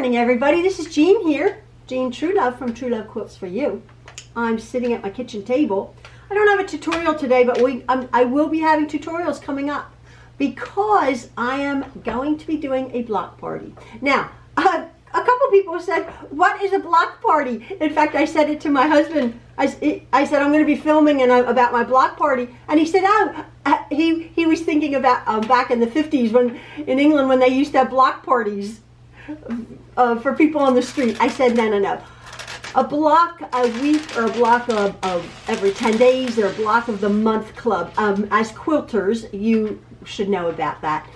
morning, everybody. This is Jean here, Jean Truelove from Truelove Quilts for You. I'm sitting at my kitchen table. I don't have a tutorial today, but I will be having tutorials coming up because I am going to be doing a block party. Now, a couple people said, "What is a block party?" In fact, I said it to my husband. I said I'm going to be filming about my block party, and he said, "Oh." He was thinking about back in the 50s when in England when they used to have block parties for people on the street. I said no. A block a week or a block of every 10 days or a block of the month club. As quilters, you should know about that.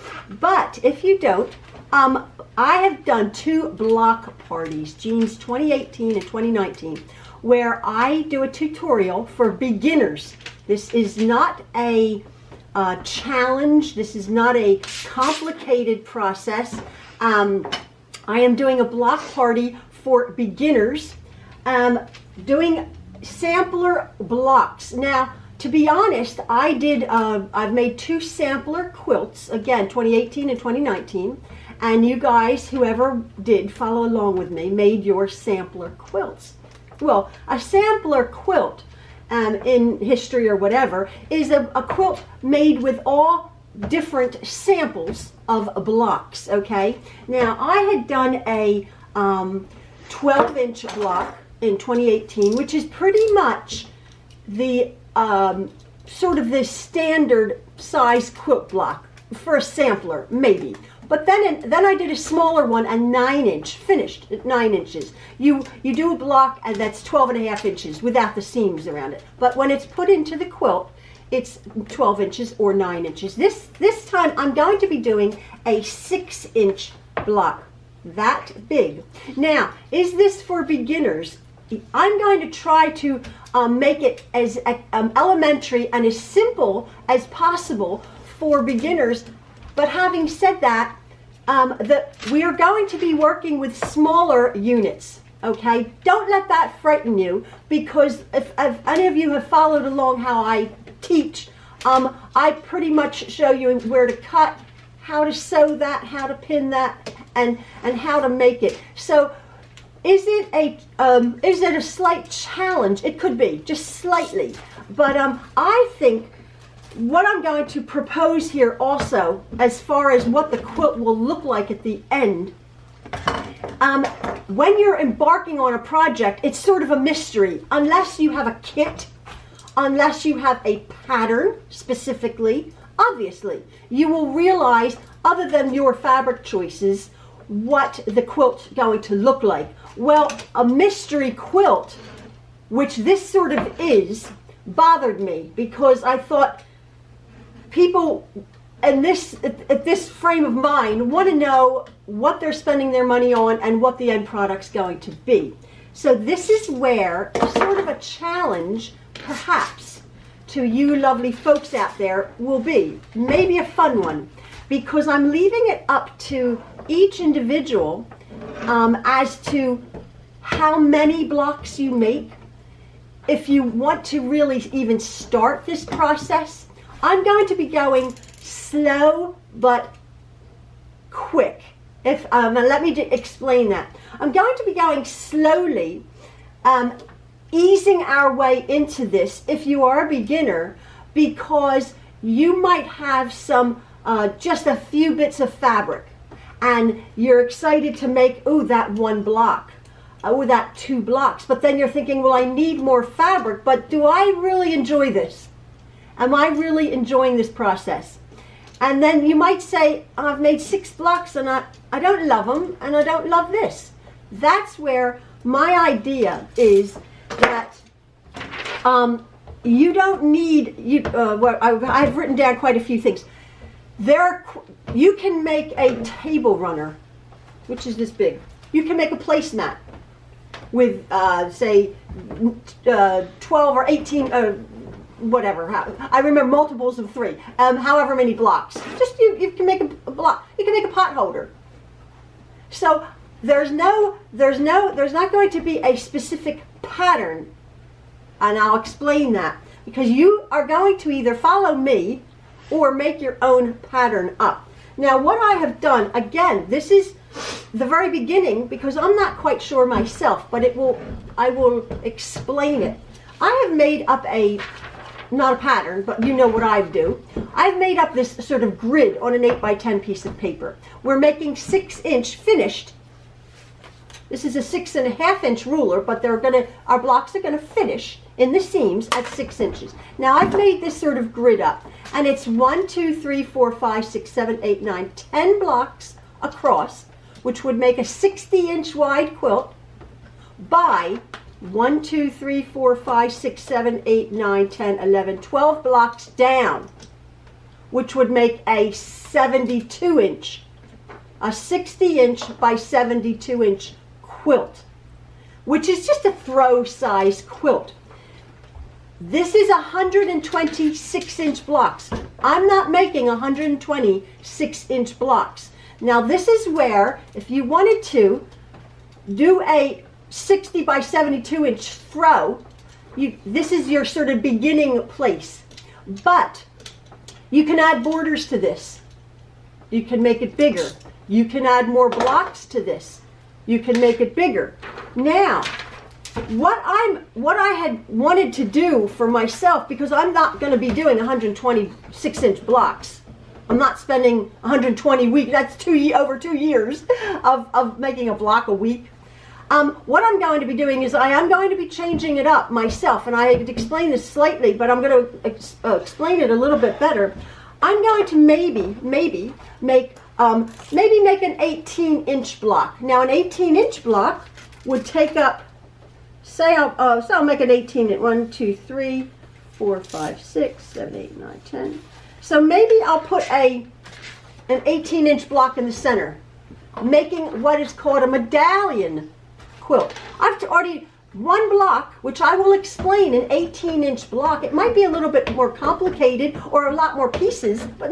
But if you don't, I have done 2 block parties, Jean's 2018 and 2019, where I do a tutorial for beginners. This is not a challenge. This is not a complicated process. I am doing a block party for beginners, doing sampler blocks. Now, to be honest, I've made 2 sampler quilts, again, 2018 and 2019, and you guys, whoever did follow along with me, made your sampler quilts. Well, a sampler quilt in history or whatever is a quilt made with all different samples of blocks. Okay, now I had done a 12-inch block in 2018, which is pretty much the sort of the standard size quilt block for a sampler, maybe. But then I did a smaller one, a 9-inch, finished at 9 inches. You do a block and that's 12.5 inches without the seams around it. But when it's put into the quilt, it's 12 inches or 9 inches. This time I'm going to be doing a 6-inch block, that big. Now, is this for beginners? I'm going to try to make it as elementary and as simple as possible for beginners. But having said that, we are going to be working with smaller units, okay? Don't let that frighten you, because if any of you have followed along how I teach, I pretty much show you where to cut, how to sew that, how to pin that, and how to make it. So is it a slight challenge? It could be, just slightly. But I think what I'm going to propose here also, as far as what the quilt will look like at the end, when you're embarking on a project, it's sort of a mystery. Unless you have a kit, unless you have a pattern specifically, obviously, you will realize, other than your fabric choices, what the quilt's going to look like. Well, a mystery quilt, which this sort of is, bothered me because I thought, people at this frame of mind want to know what they're spending their money on and what the end product's going to be. So this is where sort of a challenge, perhaps, to you lovely folks out there will be. Maybe a fun one, because I'm leaving it up to each individual as to how many blocks you make. If you want to really even start this process, I'm going to be going slow but quick. Let me explain that. I'm going to be going slowly, easing our way into this if you are a beginner, because you might have some just a few bits of fabric and you're excited to make, oh, that 1 block, or that 2 blocks, but then you're thinking, well, I need more fabric, but do I really enjoy this? Am I really enjoying this process? And then you might say, I've made 6 blocks and I don't love them, and I don't love this. That's where my idea is that you don't need, I've written down quite a few things. You can make a table runner, which is this big. You can make a placemat with, say, 12 or 18, whatever, I remember multiples of 3, however many blocks. Just you can make a block. You can make a pot holder. So there's not going to be a specific pattern, and I'll explain that, because you are going to either follow me or make your own pattern up. Now, what I have done, again, this is the very beginning, because I'm not quite sure myself, but I will explain it. I have made up not a pattern, but you know what I do. I've made up this sort of grid on an 8 by 10 piece of paper. We're making 6-inch finished. This is a 6.5-inch ruler, but our blocks are gonna finish in the seams at 6 inches. Now I've made this sort of grid up, and it's 1, 2, 3, 4, 5, 6, 7, 8, 9, 10 blocks across, which would make a 60-inch wide quilt by 1, 2, 3, 4, 5, 6, 7, 8, 9, 10, 11, 12 blocks down, which would make a 72-inch, a 60-inch by 72-inch quilt, which is just a throw size quilt. This is 126-inch blocks. I'm not making 126-inch blocks. Now this is where, if you wanted to do a 60 by 72-inch throw, this is your sort of beginning place. But you can add borders to this. You can make it bigger. You can add more blocks to this. You can make it bigger. Now, what I had wanted to do for myself, because I'm not going to be doing 126-inch blocks. I'm not spending 120 weeks. That's over 2 years of making a block a week. What I'm going to be doing is I am going to be changing it up myself, and I had explained this slightly, but I'm going to explain it a little bit better. I'm going to maybe make an 18-inch block. Now an 18-inch block would take up, say I'll make an 18 1, 2, 3, 4, 5, 6, 7, 8, 9, 10. So maybe I'll put an 18-inch block in the center, making what is called a medallion quilt. I've already one block, which I will explain, an 18-inch block. It might be a little bit more complicated or a lot more pieces, but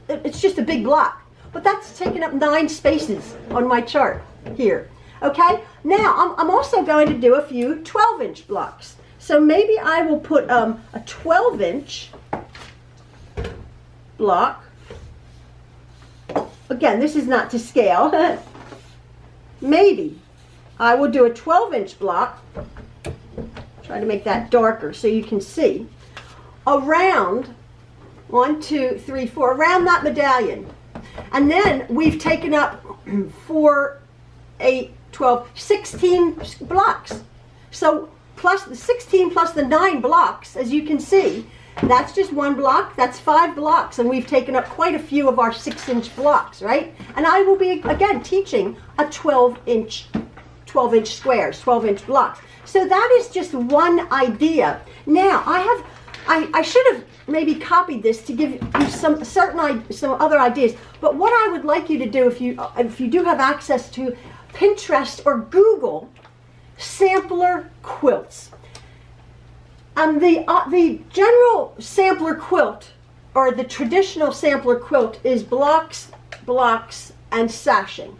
it's just a big block. But that's taking up 9 spaces on my chart here. Okay, now I'm also going to do a few 12-inch blocks. So maybe I will put a 12-inch block. Again, this is not to scale. Maybe I will do a 12-inch block. Try to make that darker so you can see. Around 1, 2, 3, 4, around that medallion. And then we've taken up 4, 8, 12, 16 blocks. So plus the 16 plus the 9 blocks, as you can see, that's just one block, that's 5 blocks, and we've taken up quite a few of our 6-inch blocks, right? And I will be, again, teaching a 12-inch squares, 12-inch blocks. So that is just one idea. Now, I should have maybe copied this to give you some other ideas, but what I would like you to do, if you do have access to Pinterest or Google, sampler quilts. The general sampler quilt, or the traditional sampler quilt, is blocks, blocks, and sashing.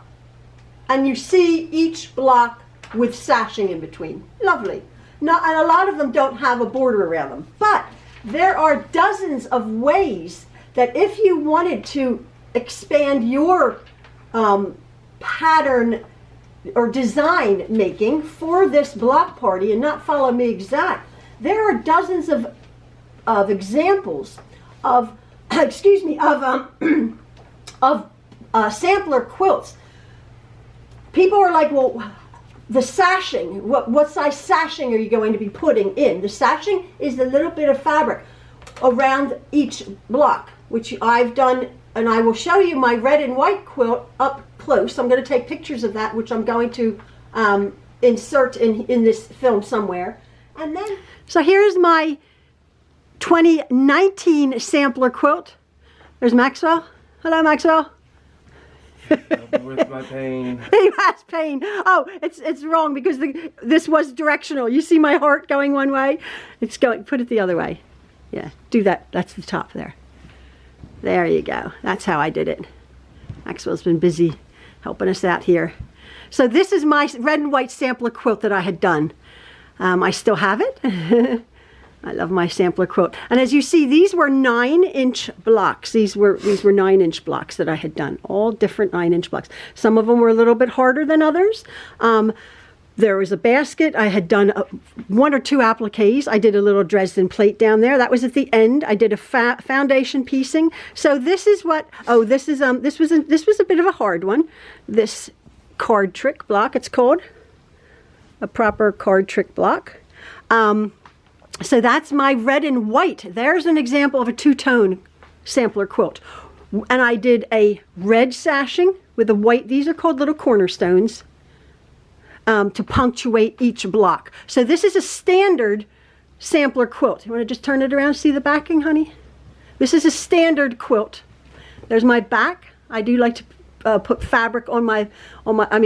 And you see each block with sashing in between. Lovely. Now, and a lot of them don't have a border around them. But there are dozens of ways that if you wanted to expand your pattern or design making for this block party and not follow me exact, there are dozens of examples of sampler quilts. People are like, well, the sashing, what size sashing are you going to be putting in? The sashing is the little bit of fabric around each block, which I've done, and I will show you my red and white quilt up close. I'm going to take pictures of that, which I'm going to insert in this film somewhere. And then, so here's my 2019 sampler quilt. There's Maxwell. Hello, Maxwell. With my pain. He has pain. Oh, it's wrong because this was directional. You see my heart going one way? It's going, put it the other way. Yeah, do that. That's the top there. There you go. That's how I did it. Maxwell's been busy helping us out here. So this is my red and white sampler quilt that I had done. I still have it. I love my sampler quilt. And as you see, these were 9-inch blocks. These were 9-inch blocks that I had done, all different 9-inch blocks. Some of them were a little bit harder than others. There was a basket. I had done 1 or 2 appliques. I did a little Dresden plate down there. That was at the end. I did a foundation piecing. So this is what, oh, this was a bit of a hard one. This card trick block, it's called. A proper card trick block. So that's my red and white. There's an example of a 2-tone sampler quilt. And I did a red sashing with a white, these are called little cornerstones, to punctuate each block. So this is a standard sampler quilt. You want to just turn it around and see the backing, honey? This is a standard quilt. There's my back. I do like to put fabric on my,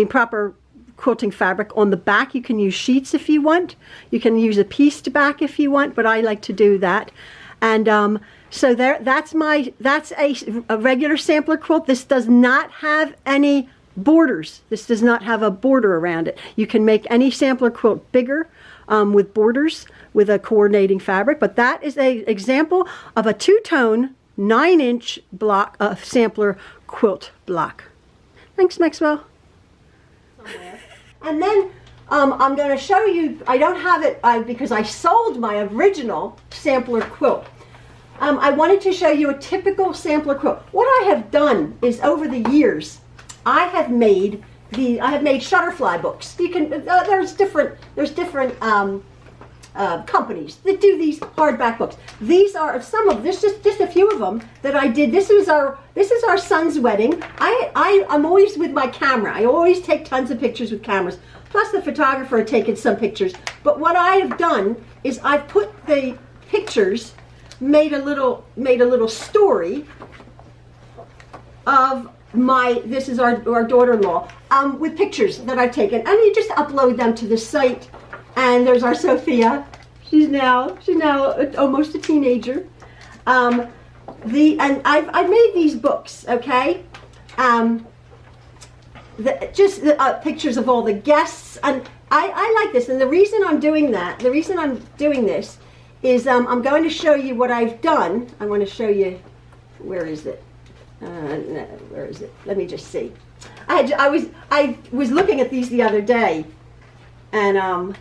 proper quilting fabric on the back. You can use sheets if you want. You can use a pieced back if you want, but I like to do that. And so that's a regular sampler quilt. This does not have any borders. This does not have a border around it. You can make any sampler quilt bigger with borders with a coordinating fabric, but that is an example of a 2-tone 9-inch block sampler quilt block. Thanks, Maxwell. And then I'm going to show you, I don't have it because I sold my original sampler quilt. I wanted to show you a typical sampler quilt. What I have done is over the years, I have made shutterfly books. You can there's different companies that do these hardback books. These are just a few of them that I did. This is our son's wedding. I'm always with my camera. I always take tons of pictures with cameras. Plus the photographer had taken some pictures. But what I have done is I've put the pictures, made a little story of this is our daughter-in-law with pictures that I've taken, and you just upload them to the site. And there's our Sophia. She's now almost a teenager. And I've made these books, okay? Pictures of all the guests, and I like this. And the reason I'm doing this is I'm going to show you what I've done. I want to show you, where is it? No, where is it? Let me just see. I was looking at these the other day, and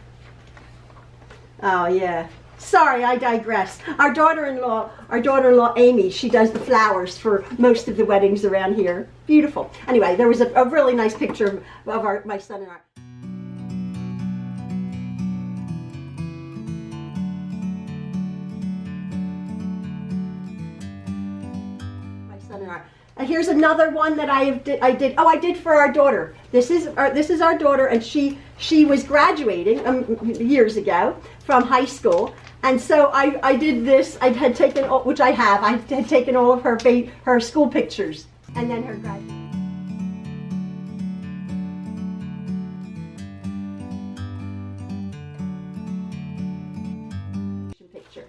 oh yeah. Sorry, I digress. Our daughter-in-law Amy, she does the flowers for most of the weddings around here. Beautiful. Anyway, there was a really nice picture of my son and I. And here's another one that I did for our daughter. This is our daughter, and she was graduating years ago from high school, and so I did this. I had taken all of her school pictures, and then her graduation picture.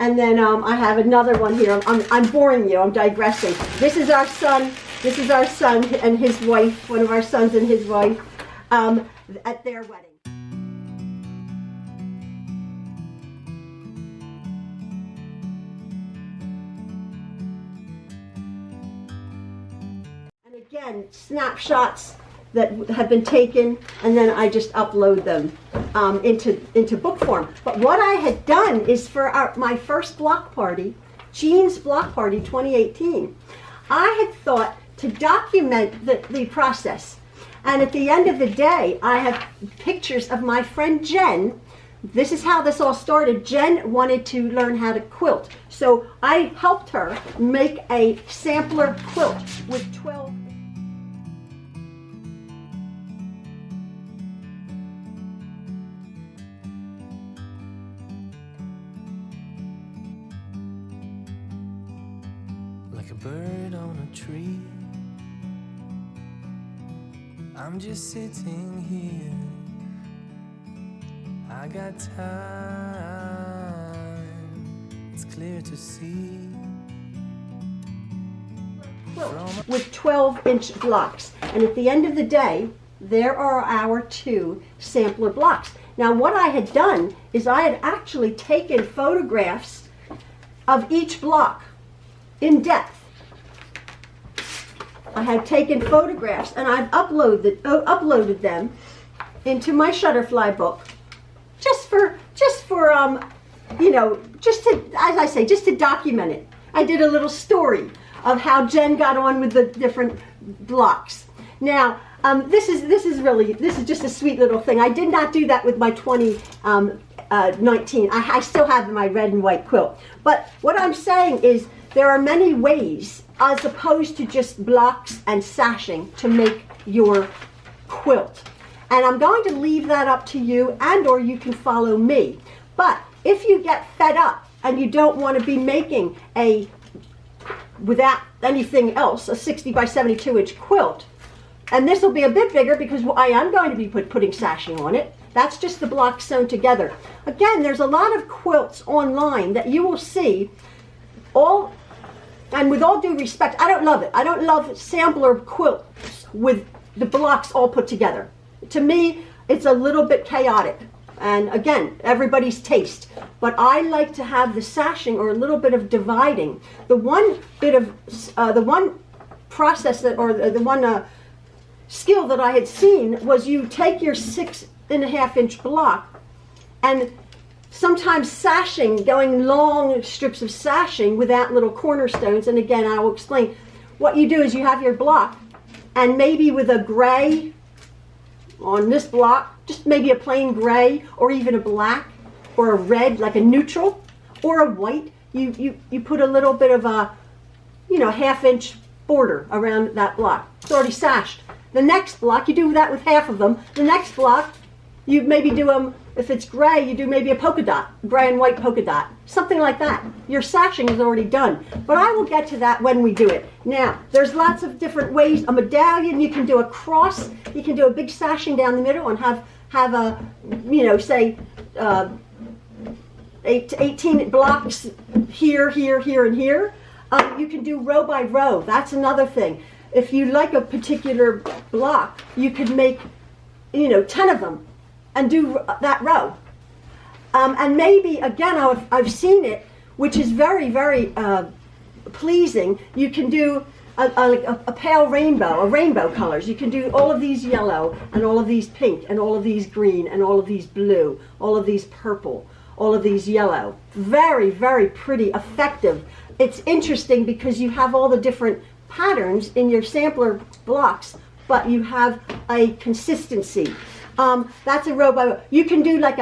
And then I have another one here. I'm boring you. I'm digressing. This is our son. This is our son and his wife. One of our sons and his wife at their wedding. And again, snapshots that have been taken, and then I just upload them into book form. But what I had done is for my first block party, Jean's block party 2018, I had thought to document the process. And at the end of the day, I have pictures of my friend Jen. This is how this all started. Jen wanted to learn how to quilt, so I helped her make a sampler quilt with 12. Like a bird on a tree, I'm just sitting here. I got time, it's clear to see. With 12-inch blocks, and at the end of the day, there are our 2 sampler blocks. Now what I had done is I had actually taken photographs of each block in depth. I had taken photographs and I've uploaded them into my Shutterfly book just for you know, just to, as I say, just to document it. I did a little story of how Jen got on with the different blocks. Now, this is just a sweet little thing. I did not do that with my 2019. I still have my red and white quilt. But what I'm saying is there are many ways, as opposed to just blocks and sashing, to make your quilt. And I'm going to leave that up to you, and or you can follow me. But if you get fed up and you don't want to be making without anything else, a 60 by 72 inch quilt, and this will be a bit bigger because I am going to be putting sashing on it. That's just the blocks sewn together. Again, there's a lot of quilts online that you will see all, and with all due respect, I don't love it. I don't love sampler quilts with the blocks all put together. To me, it's a little bit chaotic. And again, everybody's taste. But I like to have the sashing or a little bit of dividing. The one bit of, the one process that, or the one skill that I had seen was you take your 6.5 inch block and sometimes sashing, going long strips of sashing without little cornerstones. And again, I will explain. What you do is you have your block and maybe with a gray on this block, just maybe a plain gray or even a black or a red, like a neutral, or a white, you put a little bit of a, you know, 1/2 inch border around that block. It's already sashed. The next block, you do that with half of them. The next block, you maybe do them, if it's gray, you do maybe a polka dot, gray and white polka dot, something like that. Your sashing is already done. But I will get to that when we do it. Now, there's lots of different ways. A medallion, you can do a cross, you can do a big sashing down the middle and have a, you know, say 18 blocks here, here, here, and here. You can do row by row. That's another thing. If you like a particular block, you could make, you know, 10 of them and do that row. And maybe, again, I've seen it, which is very, very pleasing. You can do a pale rainbow colors. You can do all of these yellow and all of these pink and all of these green and all of these blue, all of these purple, all of these yellow. Very, very pretty, effective. It's interesting because you have all the different patterns in your sampler blocks, but you have a consistency. That's a row by row. You can do like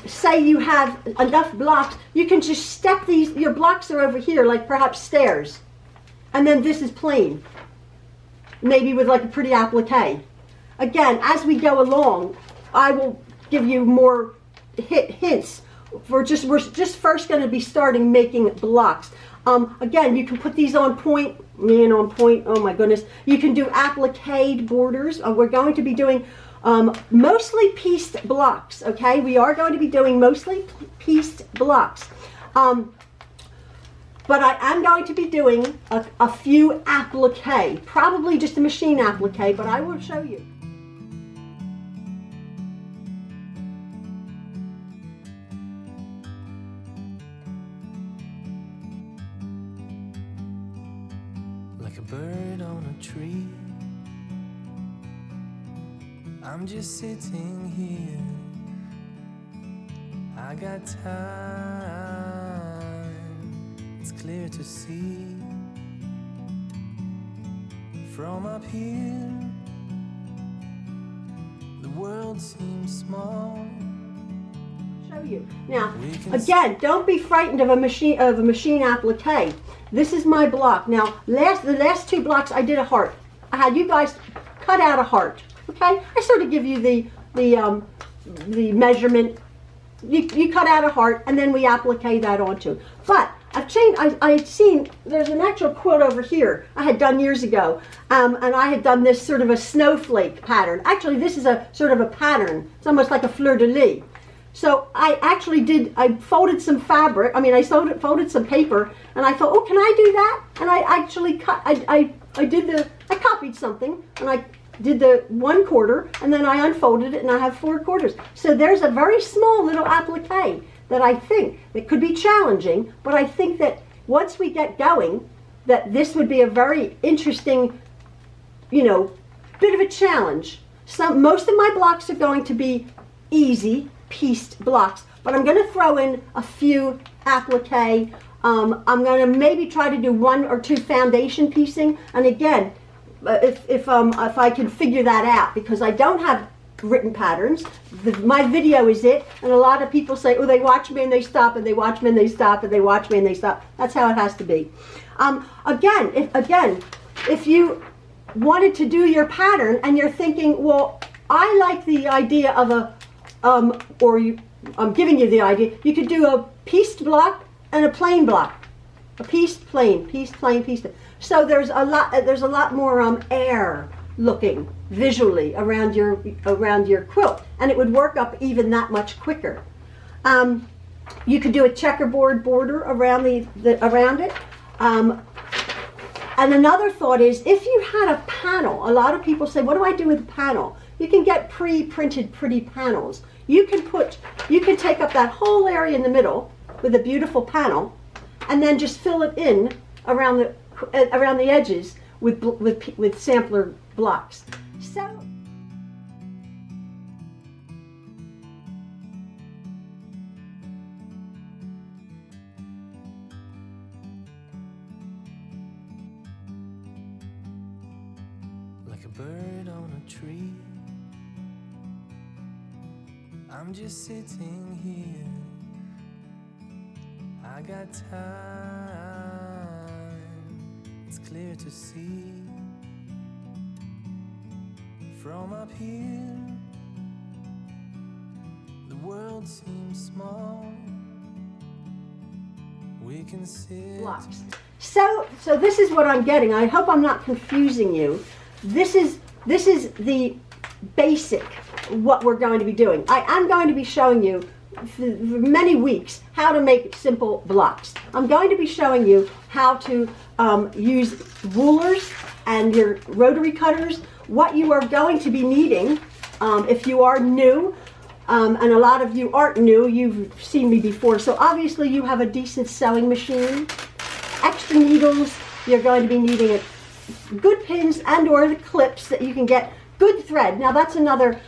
say you have enough blocks, you can just step these, your blocks are over here, like perhaps stairs. And then this is plain. Maybe with like a pretty applique. Again, as we go along, I will give you more hints. We're just first going to be starting making blocks. Again, you can put these on point, on point, oh my goodness. You can do applique borders. We're going to be doing mostly pieced blocks, okay? We are going to be doing mostly pieced blocks. But I am going to be doing a few applique, probably just a machine applique, but I will show you. Like a bird on a tree, I'm just sitting here. I got time, it's clear to see. From up here, the world seems small. Show you. Now, again, don't be frightened of a machine applique. This is my block. Now, the last two blocks I did a heart. I had you guys cut out a heart. Okay? I sort of give you the measurement. You cut out a heart and then we applique that onto. But I've changed. I've seen there's an actual quilt over here I had done years ago, and I had done this sort of a snowflake pattern. Actually, this is a sort of a pattern. It's almost like a fleur-de-lis. So I actually I folded some fabric, I folded some paper, and I thought, oh, can I do that? And I actually I copied something, and I did the 1/4, and then I unfolded it and I have 4/4. So there's a very small little applique that I think that could be challenging, but I think that once we get going, that this would be a very interesting, you know, bit of a challenge. Most of my blocks are going to be easy pieced blocks, but I'm going to throw in a few applique. I'm going to maybe try to do 1 or 2 foundation piecing, and again, if I can figure that out, because I don't have written patterns. My video is it, and a lot of people say, oh, they watch me and they stop, and they watch me and they stop, and they watch me and they stop. That's how it has to be. Again, if you wanted to do your pattern and you're thinking, well, I like the idea of a, I'm giving you the idea, you could do a pieced block and a plain block. A pieced, plain, pieced, plain, pieced. So there's a lot more air looking visually around your quilt, and it would work up even that much quicker. You could do a checkerboard border around around it. And another thought is, if you had a panel, a lot of people say, what do I do with a panel? You can get pre-printed pretty panels. You can take up that whole area in the middle with a beautiful panel, and then just fill it in around the edges with sampler blocks. So like a bird on a tree, I'm just sitting here. I got time, it's clear to see. From up here, the world seems small. We can sit. blocks. So this is what I'm getting. I hope I'm not confusing you. This is the basic what we're going to be doing. I am going to be showing you for many weeks how to make simple blocks. I'm going to be showing you how to use rulers and your rotary cutters, what you are going to be needing if you are new, and a lot of you aren't new, you've seen me before, so obviously you have a decent sewing machine, extra needles, you're going to be needing good pins and or the clips that you can get, good thread. Now that's another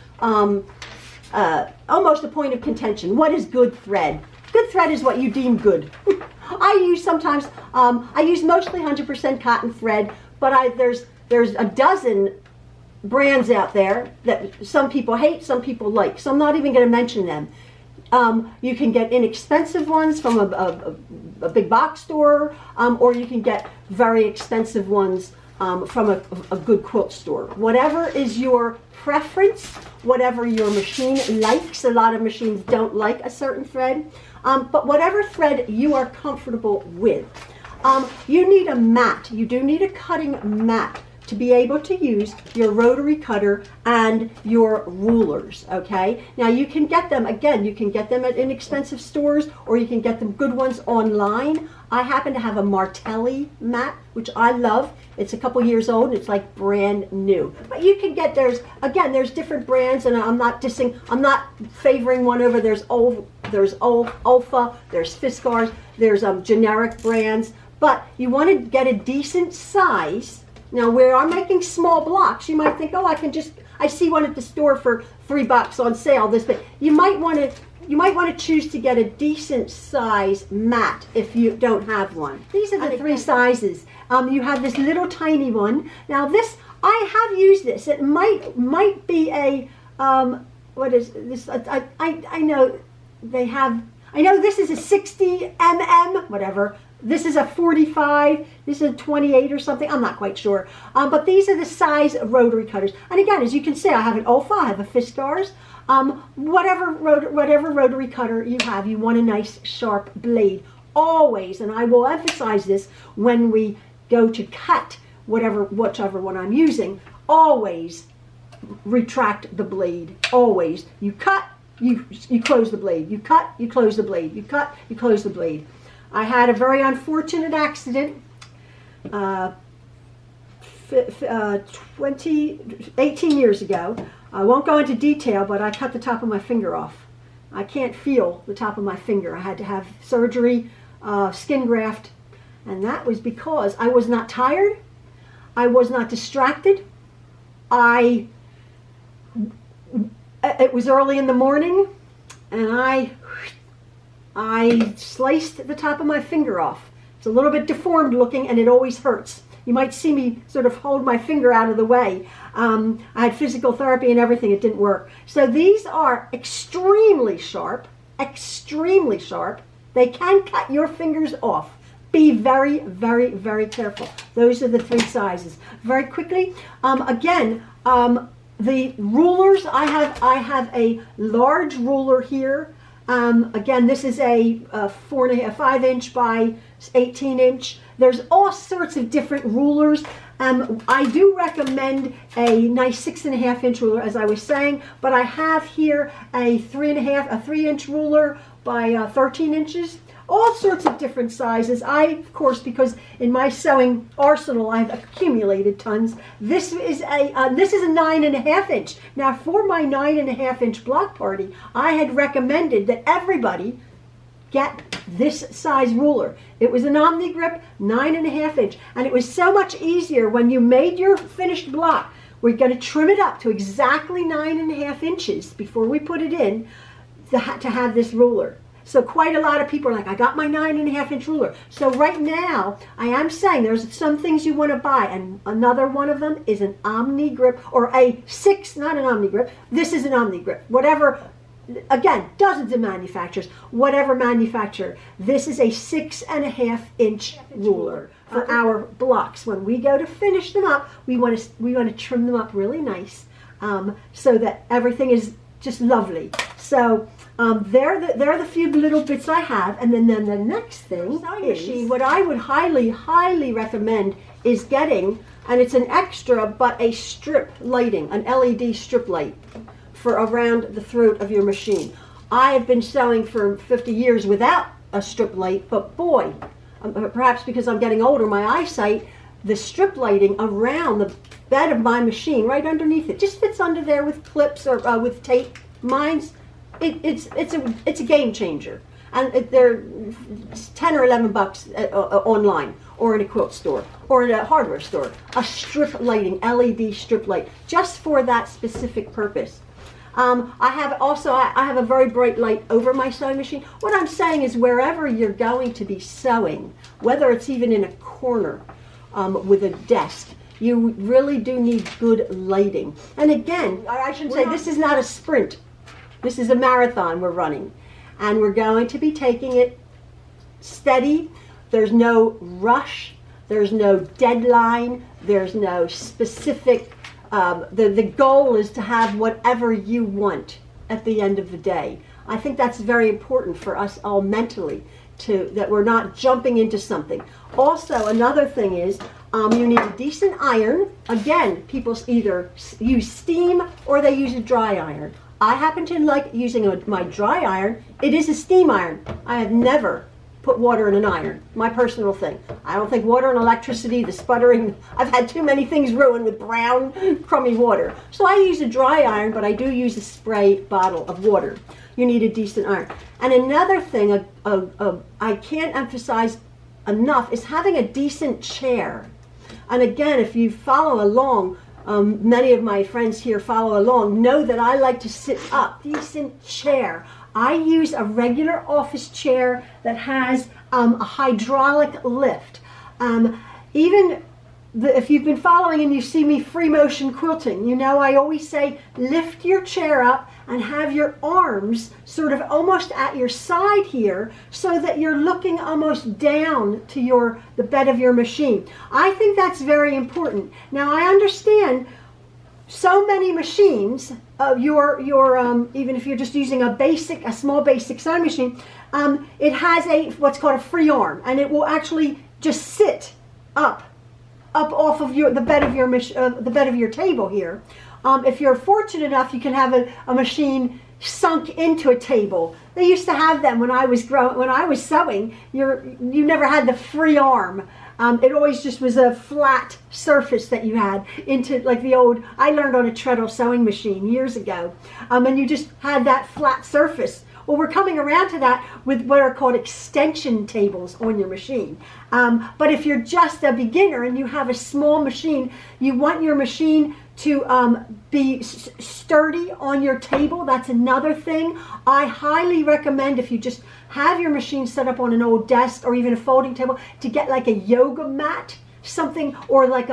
almost a point of contention. What is good thread? Good thread is what you deem good. I use mostly 100% cotton thread, but there's a dozen brands out there that some people hate, some people like, so I'm not even going to mention them. You can get inexpensive ones from a big box store, or you can get very expensive ones from a good quilt store. Whatever is your preference, whatever your machine likes. A lot of machines don't like a certain thread, but whatever thread you are comfortable with. You need a mat. You do need a cutting mat to be able to use your rotary cutter and your rulers, okay? Now you can get them, again, you can get them at inexpensive stores, or you can get them good ones online. I happen to have a Martelli mat, which I love. It's a couple years old, and it's like brand new. But you can get, there's different brands, and I'm not favoring one over, there's Olfa, there's Fiskars, there's generic brands, but you want to get a decent size. Now, where I'm making small blocks, you might think, oh, I see one at the store for $3 on sale. But you might want to choose to get a decent size mat if you don't have one. These are the 3 sizes. You have this little tiny one. Now, this I have used this. It might be a what is this? I know they have. I know this is a 60 mm, whatever. This is a 45, this is a 28 or something, I'm not quite sure. But these are the size of rotary cutters. And again, as you can see, I have an Olfa, I have a Fiskars. Whatever rotary cutter you have, you want a nice sharp blade. Always, and I will emphasize this when we go to cut whichever one I'm using, always retract the blade. Always. You cut, you close the blade. You cut, you close the blade. You cut, you close the blade. I had a very unfortunate accident 18 years ago. I won't go into detail, but I cut the top of my finger off. I can't feel the top of my finger. I had to have surgery, skin graft, and that was because I was not tired. I was not distracted. It was early in the morning, and I sliced the top of my finger off. It's a little bit deformed looking, and it always hurts. You might see me sort of hold my finger out of the way. I had physical therapy and everything. It didn't work. So these are extremely sharp, extremely sharp. They can cut your fingers off. Be very, very, very careful. Those are the 3 sizes. Very quickly, the rulers, I have a large ruler here. Again, this is a 5" by 18". There's all sorts of different rulers. I do recommend a nice 6.5" ruler, as I was saying, but I have here a 3" ruler by 13 inches. All sorts of different sizes. Of course, because in my sewing arsenal I've accumulated tons. This is a 9.5". Now, for my 9.5" block party, I had recommended that everybody get this size ruler. It was an omni grip, 9.5", and it was so much easier when you made your finished block. We're going to trim it up to exactly 9.5 inches before we put it in to have this ruler. So quite a lot of people are like, I got my 9.5" ruler. So right now, I am saying there's some things you want to buy, and another one of them is an omni grip, or a 6, not an omni grip. This is an omni grip. Whatever, again, dozens of manufacturers, whatever manufacturer. This is a 6.5" ruler for our blocks. When we go to finish them up, we want to trim them up really nice, so that everything is just lovely. So they're the few little bits I have, and then the next thing is what I would highly recommend is getting, and it's an extra, but a strip lighting, an LED strip light for around the throat of your machine. I have been sewing for 50 years without a strip light, but boy, perhaps because I'm getting older, my eyesight, the strip lighting around the bed of my machine, right underneath it, just fits under there with clips or with tape. Mine's, it's a game changer, and they're 10 or 11 bucks online, or in a quilt store, or in a hardware store. A strip lighting, LED strip light, just for that specific purpose. I have a very bright light over my sewing machine. What I'm saying is, wherever you're going to be sewing, whether it's even in a corner with a desk, you really do need good lighting. And again, I should say, this is not a sprint. This is a marathon we're running, and we're going to be taking it steady. There's no rush. There's no deadline. There's no specific. The goal is to have whatever you want at the end of the day. I think that's very important for us all mentally, that we're not jumping into something. Also, another thing is, you need a decent iron. Again, people either use steam or they use a dry iron. I happen to like using my dry iron. It is a steam iron. I have never put water in an iron. My personal thing. I don't think water and electricity, the sputtering, I've had too many things ruined with brown, crummy water. So I use a dry iron, but I do use a spray bottle of water. You need a decent iron. And another thing I can't emphasize enough is having a decent chair. And again, if you follow along, many of my friends here follow along, know that I like to sit up. Decent chair. I use a regular office chair that has a hydraulic lift. If you've been following and you see me free motion quilting, you know I always say lift your chair up and have your arms sort of almost at your side here, so that you're looking almost down to the bed of your machine. I think that's very important. Now, I understand so many machines, even if you're just using a small basic sewing machine, it has what's called a free arm, and it will actually just sit up off of the bed of your table here. If you're fortunate enough, you can have a machine sunk into a table. They used to have them when I was sewing. You never had the free arm. It always just was a flat surface that you had into, like the old, I learned on a treadle sewing machine years ago. And you just had that flat surface. Well, we're coming around to that with what are called extension tables on your machine. But if you're just a beginner and you have a small machine, you want your machine to be sturdy on your table. That's another thing. I highly recommend, if you just have your machine set up on an old desk or even a folding table, to get like a yoga mat, something, or like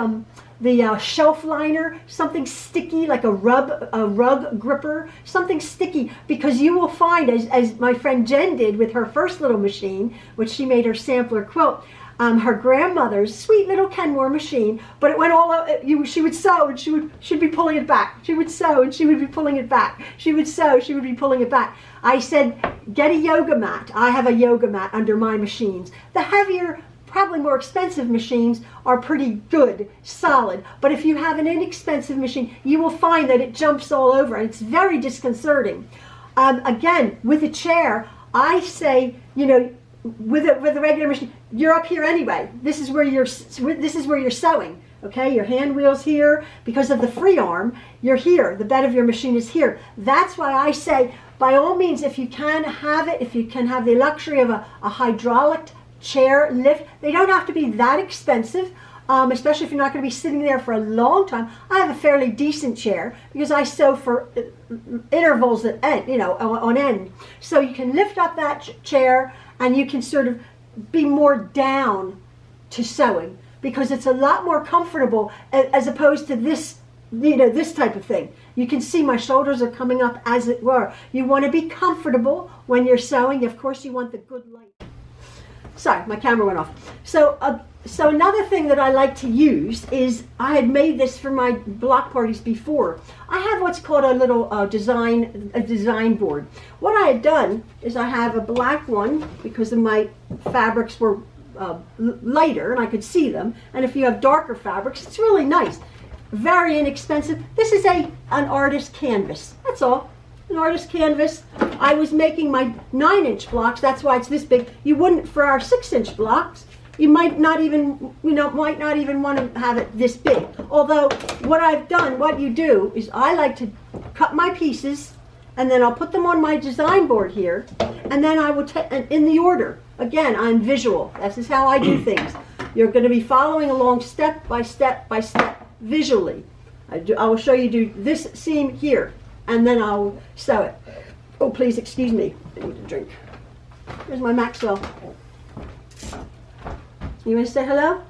the shelf liner, something sticky, like a rug gripper, something sticky, because you will find, as my friend Jen did with her first little machine, which she made her sampler quilt, her grandmother's sweet little Kenmore machine, but it went all out. She would sew and she'd be pulling it back. She would sew and she would be pulling it back. She would sew, she would be pulling it back. I said, get a yoga mat. I have a yoga mat under my machines. The heavier, probably more expensive machines are pretty good, solid. But if you have an inexpensive machine, you will find that it jumps all over and it's very disconcerting. Again, with a chair, I say, with a regular machine, you're up here anyway. This is where you're sewing. Okay, your hand wheel's here. Because of the free arm, you're here. The bed of your machine is here. That's why I say, by all means, if you can have it, if you can have the luxury of a hydraulic chair lift, they don't have to be that expensive, especially if you're not going to be sitting there for a long time. I have a fairly decent chair because I sew for intervals at end, on end. So you can lift up that chair and you can sort of be more down to sewing, because it's a lot more comfortable as opposed to this, this type of thing. You can see my shoulders are coming up, as it were. You want to be comfortable when you're sewing. Of course, you want the good light. Sorry, my camera went off. So another thing that I like to use is, I had made this for my block parties before. I have what's called a little design board. What I had done is, I have a black one because of my fabrics were lighter and I could see them. And if you have darker fabrics, it's really nice. Very inexpensive. This is an artist canvas. That's all. An artist canvas. I was making my 9-inch blocks. That's why it's this big. You wouldn't, for our 6-inch blocks, you might not even want to have it this big. Although what I've done, what you do is, I like to cut my pieces and then I'll put them on my design board here, and then I will in the order. Again, I'm visual. This is how I do things. You're going to be following along step by step by step visually. I will show you do this seam here, and then I'll sew it. Oh, please excuse me. I need a drink. Here's my Maxwell. You want to say hello?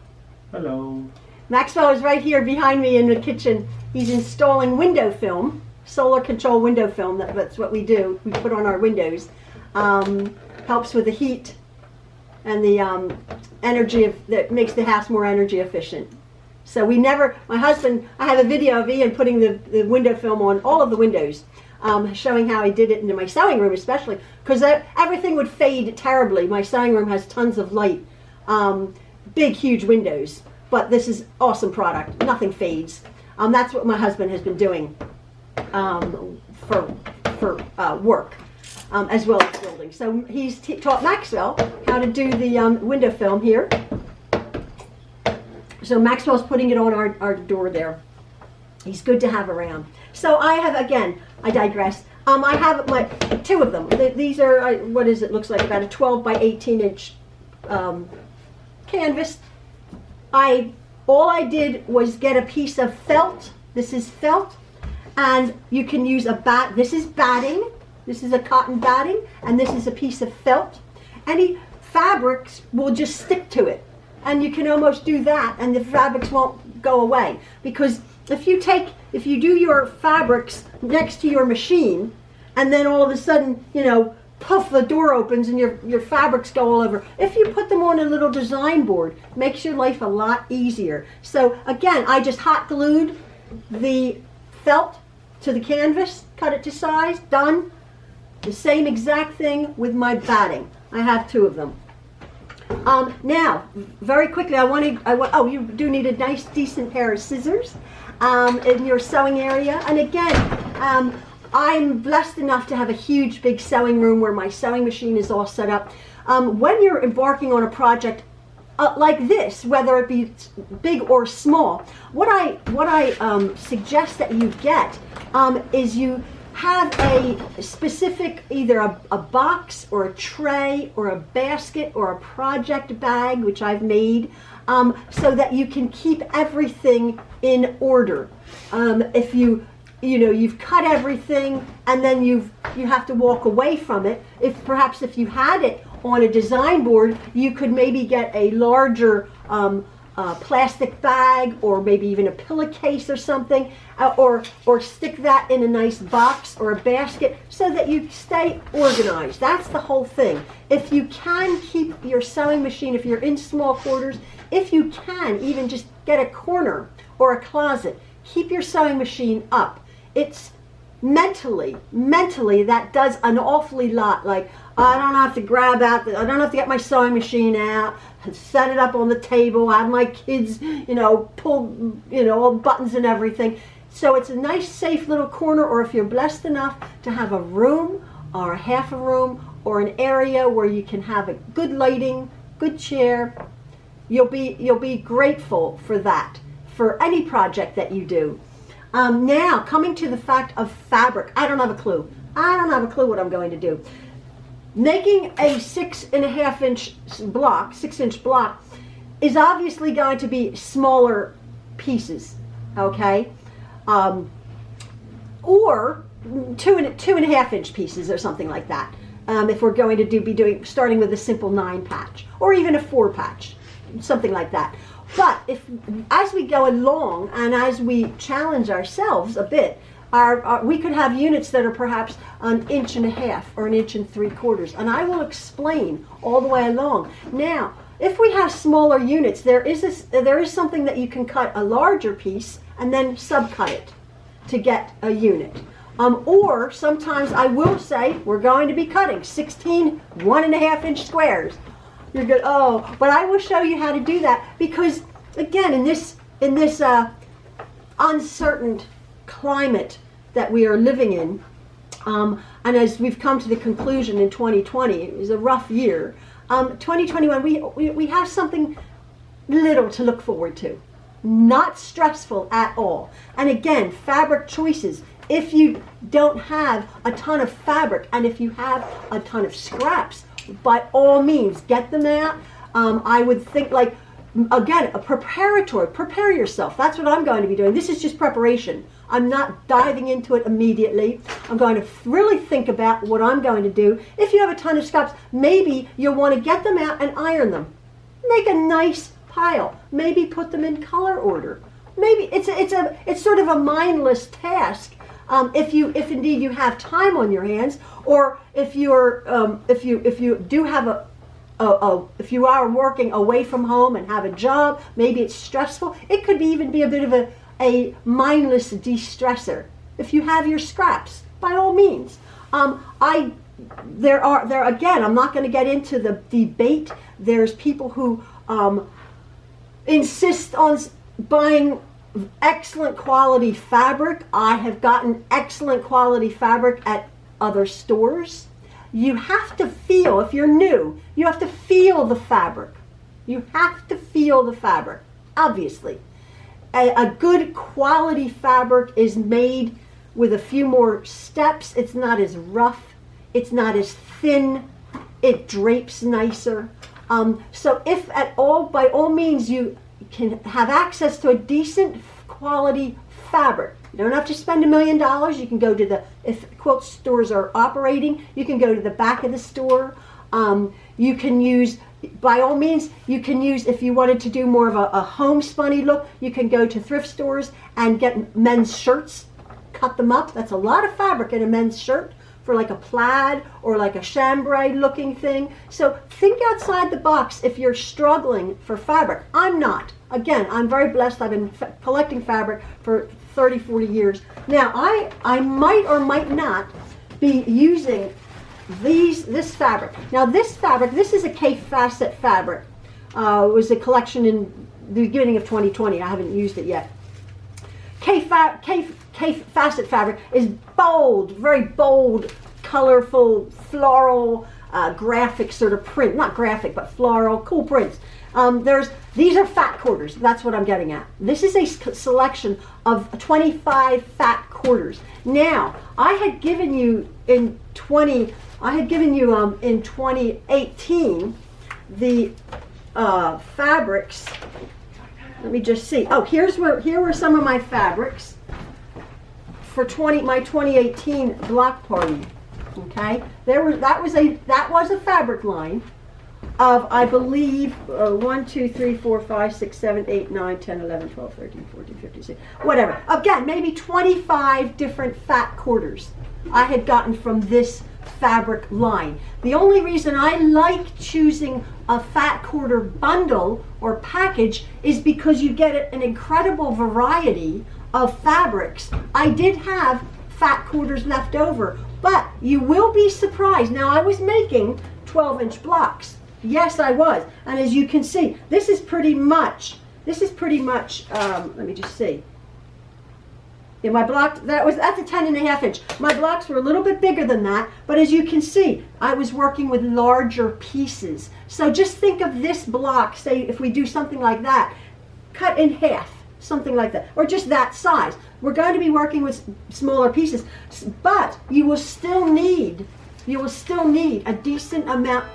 Hello. Maxwell is right here behind me in the kitchen. He's installing window film, solar control window film. That's what we do. We put on our windows. Helps with the heat and the energy that makes the house more energy efficient. So my husband, I have a video of Ian putting the window film on all of the windows, showing how he did it into my sewing room especially, because everything would fade terribly. My sewing room has tons of light, big, huge windows, but this is awesome product. Nothing fades. That's what my husband has been doing for work, as well as building. So he's taught Maxwell how to do the window film here. So Maxwell's putting it on our door there. He's good to have around. So I have, again, I digress. I have my 2 of them. These are, what is it, looks like about a 12 by 18 inch canvas. All I did was get a piece of felt. This is felt, and you can use this is batting. This is a cotton batting, and this is a piece of felt. Any fabrics will just stick to it, and you can almost do that, and the fabrics won't go away. Because if you do your fabrics next to your machine, and then all of a sudden, poof, the door opens and your fabrics go all over. If you put them on a little design board, it makes your life a lot easier. So again, I just hot glued the felt to the canvas, cut it to size, done. The same exact thing with my batting. I have 2 of them. Now, very quickly, you do need a nice, decent pair of scissors in your sewing area. And again, I'm blessed enough to have a huge, big sewing room where my sewing machine is all set up. When you're embarking on a project like this, whether it be big or small, what I suggest that you get is you have a specific, either a box or a tray or a basket or a project bag, which I've made, so that you can keep everything in order. If you've cut everything and then you have to walk away from it. Perhaps if you had it on a design board, you could maybe get a larger plastic bag, or maybe even a pillowcase or something, or stick that in a nice box or a basket so that you stay organized. That's the whole thing. If you can keep your sewing machine, if you're in small quarters, if you can even just get a corner or a closet, keep your sewing machine up. It's mentally that does an awfully lot. Like, I don't have to grab out, I don't have to get my sewing machine out and set it up on the table, have my kids, pull, all the buttons and everything. So it's a nice, safe little corner, or if you're blessed enough to have a room or a half a room or an area where you can have a good lighting, good chair, you'll be grateful for that, for any project that you do. Now, coming to the fact of fabric, I don't have a clue. I don't have a clue what I'm going to do. Making a 6.5-inch block, 6-inch block, is obviously going to be smaller pieces, okay? Or 2.5-inch pieces or something like that. If we're going to starting with a simple 9-patch or even a 4-patch, something like that. But as we go along and as we challenge ourselves a bit, we could have units that are perhaps 1.5 inches or 1 3/4, and I will explain all the way along. Now, if we have smaller units, there is something that you can cut a larger piece and then subcut it to get a unit. Or sometimes I will say we're going to be cutting 16 1.5-inch squares. You're good. Oh, but I will show you how to do that, because again, in this uncertain climate that we are living in, and as we've come to the conclusion in 2020, it was a rough year. 2021, we have something little to look forward to, not stressful at all. And again, fabric choices. If you don't have a ton of fabric, and if you have a ton of scraps, by all means, get them out. I would think, like, again, prepare yourself. That's what I'm going to be doing. This is just preparation. I'm not diving into it immediately. I'm going to really think about what I'm going to do. If you have a ton of scraps, maybe you'll want to get them out and iron them. Make a nice pile. Maybe put them in color order. Maybe it's sort of a mindless task. If indeed you have time on your hands, or if you are working away from home and have a job, maybe it's stressful. It could even be a bit of a mindless de-stressor. If you have your scraps, by all means. There again, I'm not going to get into the debate. There's people who insist on buying excellent quality fabric. I have gotten excellent quality fabric at other stores. You have to feel, if you're new, you have to feel the fabric. You have to feel the fabric, obviously. A good quality fabric is made with a few more steps. It's not as rough. It's not as thin. It drapes nicer. So if at all, by all means, you can have access to a decent quality fabric. You don't have to spend $1 million. You can go to if quilt stores are operating, you can go to the back of the store. You can use, by all means, you can use, if you wanted to do more of a homespunny look, you can go to thrift stores and get men's shirts, cut them up. That's a lot of fabric in a men's shirt for like a plaid or like a chambray looking thing. So think outside the box if you're struggling for fabric. I'm not. Again, I'm very blessed. I've been collecting fabric for 30, 40 years. Now, I might or might not be using this fabric. Now, this fabric, this is a K-Facet fabric. It was a collection in the beginning of 2020. I haven't used it yet. K facet fabric is bold, very bold, colorful, floral, graphic sort of print. Not graphic, but floral, cool prints. These are fat quarters. That's what I'm getting at. This is a selection of 25 fat quarters. Now, I had given you in 2018 the fabrics. Let me just see. Oh, here were some of my fabrics for my 2018 block party. Okay, that was a fabric line of, I believe, 1, 2, 3, 4, 5, 6, 7, 8, 9, 10, 11, 12, 13, 14, 15, 16, whatever. Again, maybe 25 different fat quarters I had gotten from this fabric line. The only reason I like choosing a fat quarter bundle or package is because you get an incredible variety of fabrics. I did have fat quarters left over, but you will be surprised. Now, I was making 12-inch blocks. Yes, I was. And as you can see, this is pretty much, let me just see. Yeah, my block, that's a 10.5 inch. My blocks were a little bit bigger than that, but as you can see, I was working with larger pieces. So just think of this block, say if we do something like that, cut in half, something like that, or just that size. We're going to be working with smaller pieces, but you will still need a decent amount,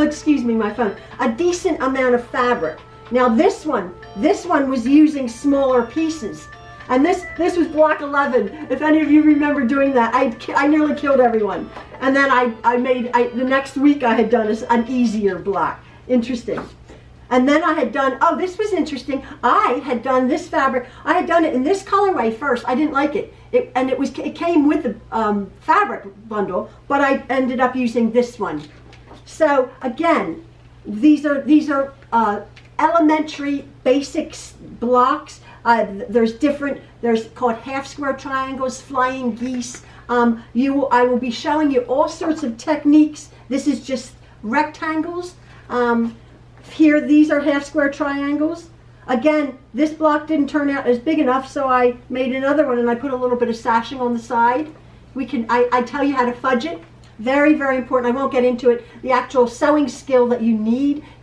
excuse me, my phone, a decent amount of fabric. Now this one was using smaller pieces. And this was block 11. If any of you remember doing that, I nearly killed everyone. And then the next week I had done an easier block. Interesting. And then I had done, this was interesting. I had done this fabric. I had done it in this colorway first. I didn't like it. It came with the fabric bundle, but I ended up using this one. So again, these are elementary basics blocks. There's called half square triangles, flying geese. I will be showing you all sorts of techniques. This is just rectangles. Here, these are half square triangles. Again, this block didn't turn out as big enough, so I made another one and I put a little bit of sashing on the side. I tell you how to fudge it. Very, very important. I won't get into it. The actual sewing skill that you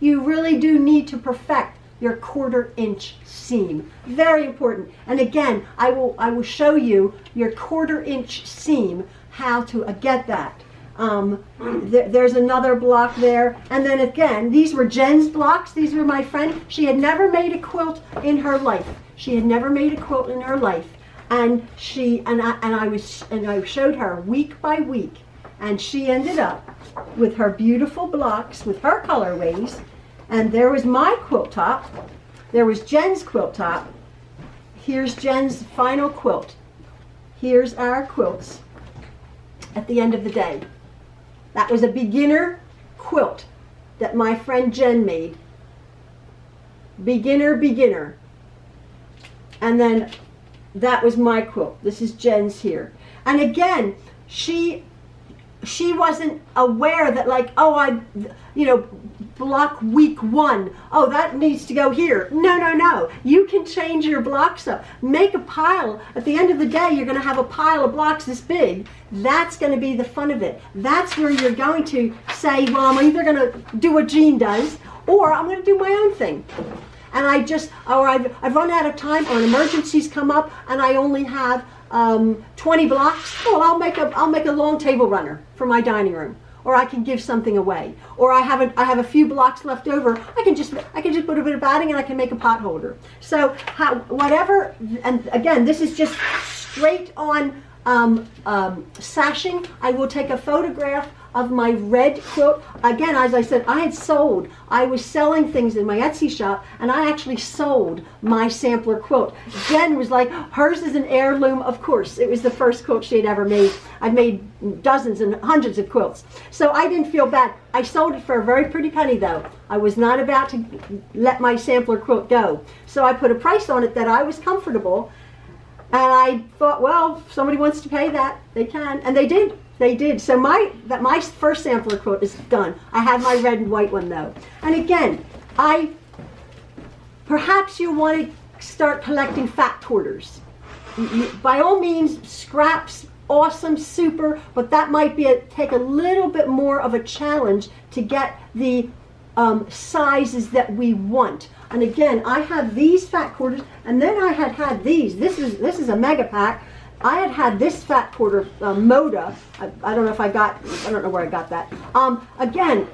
really do need to perfect your 1/4 inch seam. Very important. And again, I will show you your 1/4 inch seam, how to get that. There's another block there. And then again, these were Jen's blocks. These were my friend. She had never made a quilt in her life. And I showed her week by week. And she ended up with her beautiful blocks, with her colorways. And there was my quilt top. There was Jen's quilt top. Here's Jen's final quilt. Here's our quilts at the end of the day. That was a beginner quilt that my friend Jen made. Beginner. And then that was my quilt. This is Jen's here. And again, she wasn't aware that block week 1, that needs to go here. No. You can change your blocks up. Make a pile. At the end of the day, you're going to have a pile of blocks this big. That's going to be the fun of it. That's where you're going to say, well, I'm either going to do what Jean does, or I'm going to do my own thing. And I've run out of time, or emergencies come up, and I only have 20 blocks. Well, I'll make a long table runner for my dining room, or I can give something away, or I have a few blocks left over. I can just put a bit of batting and I can make a pot holder. So whatever. And again, this is just straight on sashing. I will take a photograph of my red quilt. Again, as I said, I was selling things in my Etsy shop, and I actually sold my sampler quilt. Jen was like, hers is an heirloom. Of course, it was the first quilt she had ever made. I've made dozens and hundreds of quilts, so I didn't feel bad. I sold it for a very pretty penny, though. I was not about to let my sampler quilt go, so I put a price on it that I was comfortable, and I thought, well, if somebody wants to pay that, they can, and they did. So my first sampler quilt is done. I have my red and white one though. And again, perhaps you want to start collecting fat quarters. by all means, scraps, awesome, super, but that might be take a little bit more of a challenge to get the sizes that we want. And again, I have these fat quarters, and then I had these. This is a mega pack. I had this fat quarter Moda. I don't know if I don't know where I got that. Again,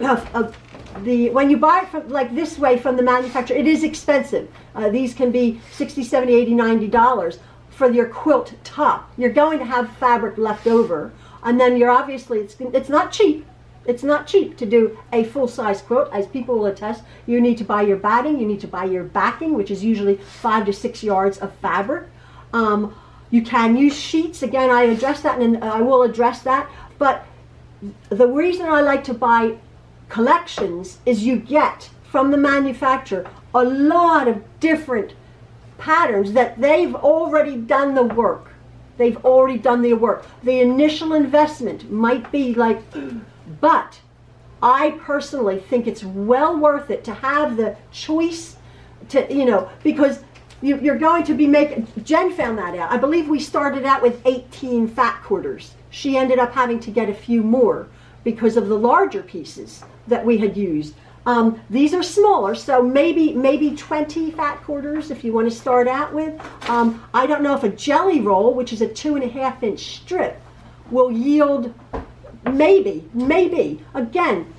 when you buy it from like this way from the manufacturer, it is expensive. These can be $60, $70, $80, $90 for your quilt top. You're going to have fabric left over, and then you're obviously it's not cheap. It's not cheap to do a full-size quilt, as people will attest. You need to buy your batting, you need to buy your backing, which is usually 5 to 6 yards of fabric. You can use sheets. Again, I address that, and I will address that. But the reason I like to buy collections is you get from the manufacturer a lot of different patterns that they've already done the work. They've already done the work. The initial investment might be like, but I personally think it's well worth it to have the choice to, because you're going to be making, Jen found that out. I believe we started out with 18 fat quarters. She ended up having to get a few more because of the larger pieces that we had used. These are smaller, so maybe 20 fat quarters if you want to start out with. I don't know if a jelly roll, which is a 2.5 inch strip, will yield, maybe. Again,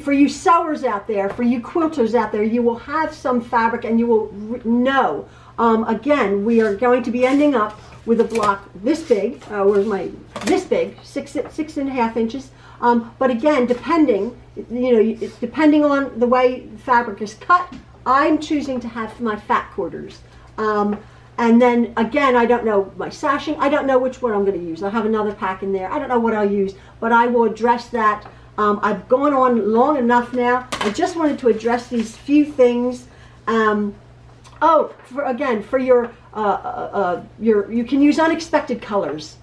for you sewers out there, for you quilters out there, you will have some fabric and you will know. Again, we are going to be ending up with a block this big. This big, 6.5 inches. But again, depending on the way fabric is cut, I'm choosing to have my fat quarters. And then again, I don't know my sashing. I don't know which one I'm going to use. I have another pack in there. I don't know what I'll use, but I will address that. I've gone on long enough now. I just wanted to address these few things. For your you can use unexpected colors.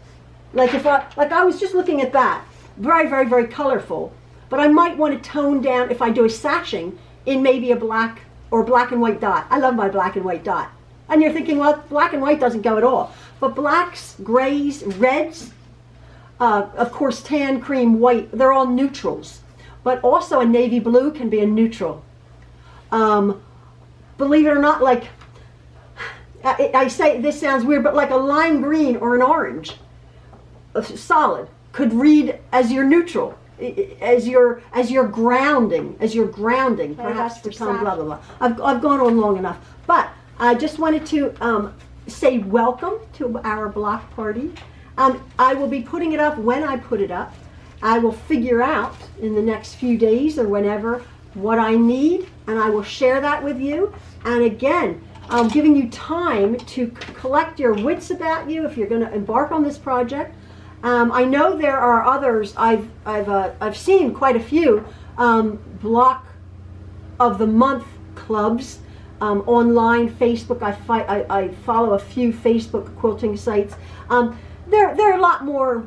Like I was just looking at that, very, very, very colorful. But I might want to tone down if I do a sashing in maybe a black or black and white dot. I love my black and white dot. And you're thinking, well, black and white doesn't go at all. But blacks, grays, reds, of course, tan, cream, white, they're all neutrals. But also a navy blue can be a neutral. Believe it or not, like, I say this sounds weird, but like a lime green or an orange, solid, could read as your neutral, as your grounding, perhaps for some blah, blah, blah. I've gone on long enough. But I just wanted to say welcome to our block party. I will be putting it up when I put it up. I will figure out in the next few days or whenever what I need, and I will share that with you. And again, I'm giving you time to collect your wits about you if you're going to embark on this project. I know there are others. I've seen quite a few block of the month clubs online, Facebook. I follow a few Facebook quilting sites. They're a lot more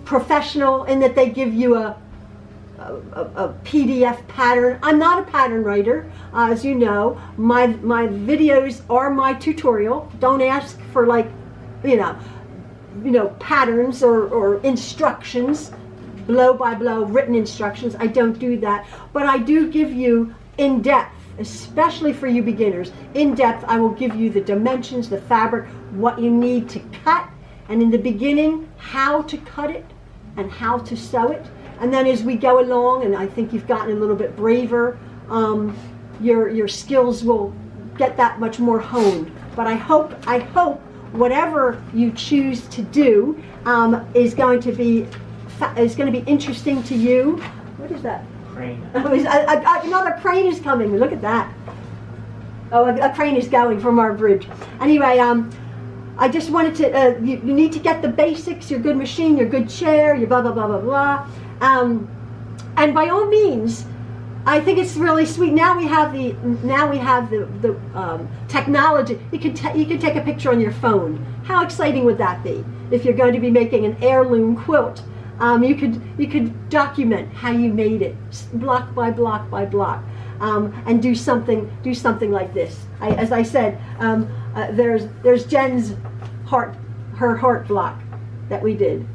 professional in that they give you a PDF pattern. I'm not a pattern writer, as you know. My videos are my tutorial. Don't ask for patterns or instructions, blow by blow written instructions. I don't do that, but I do give you in depth, especially for you beginners. In depth, I will give you the dimensions, the fabric, what you need to cut, and in the beginning, how to cut it and how to sew it. And then as we go along, and I think you've gotten a little bit braver, your skills will get that much more honed. But I hope whatever you choose to do is going to be interesting to you. What is that? Crane. Another crane is coming. Look at that. Oh, a crane is going from our bridge. Anyway, I just wanted to, you need to get the basics, your good machine, your good chair, your blah, blah, blah, blah, blah. And by all means, I think it's really sweet. Now we have the technology. You can take a picture on your phone. How exciting would that be? If you're going to be making an heirloom quilt, you could document how you made it, block by block by block. and do something like this. As I said, there's Jen's her heart block that we did.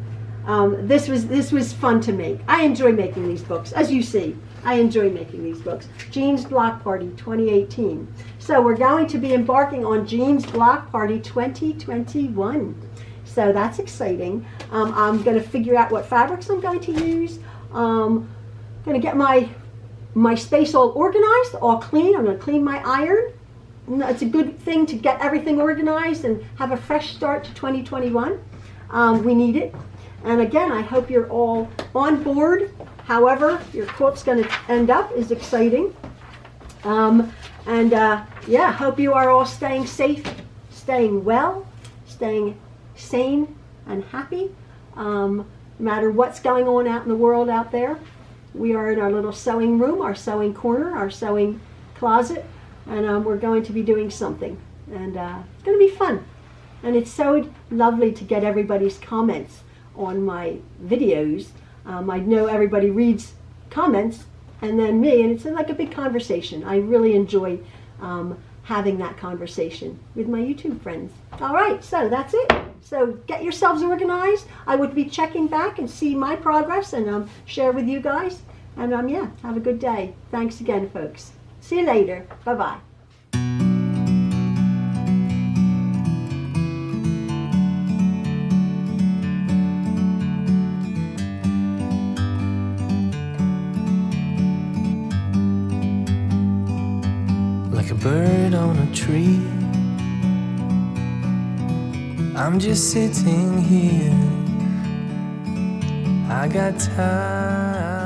This was fun to make. I enjoy making these books, as you see. I enjoy making these books. Jean's Block Party 2018. So we're going to be embarking on Jean's Block Party 2021. So that's exciting. I'm going to figure out what fabrics I'm going to use. I'm going to get my space all organized, all clean. I'm going to clean my iron. It's a good thing to get everything organized and have a fresh start to 2021. We need it. And again, I hope you're all on board. However your quilt's going to end up is exciting. Yeah, hope you are all staying safe, staying well, staying sane and happy. No matter what's going on out in the world out there. We are in our little sewing room, our sewing corner, our sewing closet, and we're going to be doing something. And it's going to be fun. And it's so lovely to get everybody's comments on my videos. I know everybody reads comments and then me, and it's like a big conversation. I really enjoy having that conversation with my YouTube friends. All right, so that's it. So get yourselves organized. I would be checking back and see my progress and share with you guys. And yeah, have a good day. Thanks again, folks. See you later. Bye-bye. Like a bird on a tree, I'm just sitting here. I got time.